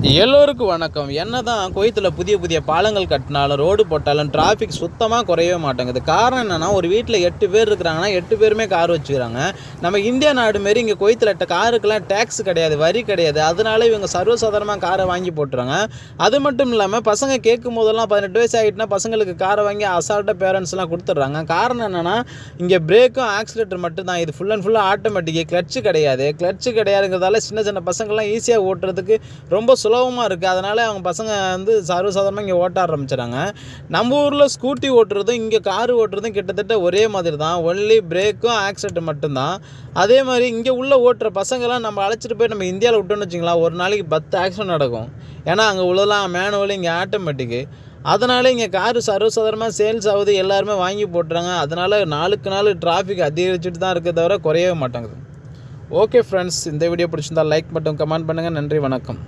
எல்லோருக்கும் வணக்கம். என்னதான் குவைத்தில் புதிய புதிய பாலங்கள் கட்டினாலும் ரோடு போட்டாலும் டிராஃபிக் சுத்தமாக குறையவே மாட்டேங்குது. காரணம் என்னென்னா, ஒரு வீட்டில் 8 பேர் இருக்கிறாங்கன்னா 8 பேருமே கார் வச்சுக்கிறாங்க. நம்ம இந்தியா நாடு மாரி இங்கே குவைத்தில் காருக்கெல்லாம் டேக்ஸ் கிடையாது, வரி கிடையாது. அதனால இவங்க சர்வசாதாரணமாக காரை வாங்கி போட்டுறாங்க. அது மட்டும் இல்லாமல் பசங்க கேட்கும் போதெல்லாம் 18 வயசு ஆகிட்டுனா பசங்களுக்கு காரை வாங்கி அசால்ட்டாக பேரண்ட்ஸ்லாம் கொடுத்துட்றாங்க. காரணம் என்னென்னா, இங்கே பிரேக்கும் ஆக்சிலேட்டர் மட்டும்தான். இது ஃபுல் அண்ட் ஃபுல்லாக ஆட்டோமேட்டிக்கு, கிளச்சு கிடையாதுங்கிறதால சின்ன சின்ன பசங்கள்லாம் ஈஸியாக ஓட்டுறதுக்கு ரொம்ப சுலபமாக இருக்குது. அதனால் அவங்க பசங்க சர்வசாதாரணமாக இங்கே ஓட்ட ஆரம்பிச்சிடறாங்க. நம்ம ஊரில் ஸ்கூட்டி ஓட்டுறதும் இங்கே காரு ஓட்டுறதும் கிட்டத்தட்ட ஒரே மாதிரி தான். ஒன்லி பிரேக்கும் ஆக்சிலேட்டர் மட்டும்தான். அதே மாதிரி இங்கே உள்ள ஓட்டுற பசங்கள்லாம் நம்ம அழைச்சிட்டு போய் நம்ம இந்தியாவில் விட்டோன்னு வச்சிங்களா, ஒரு நாளைக்கு 10 ஆக்சிடென்ட் நடக்கும். ஏன்னா அங்கே உள்ளலாம் மேனுவல், இங்கே ஆட்டோமேட்டிக்கு. அதனால் இங்கே காரு சர்வசாதாரணமாக சேல்ஸ் ஆகுது, எல்லாருமே வாங்கி போட்டுறாங்க. அதனால் நாளுக்கு நாள் டிராஃபிக் அதிகரிச்சுட்டு தான் இருக்க தவிர குறையவே மாட்டேங்குது. ஓகே ஃப்ரெண்ட்ஸ், இந்த வீடியோ பிடிச்சிருந்தால் லைக் மட்டும் கமெண்ட் பண்ணுங்கள். நன்றி, வணக்கம்.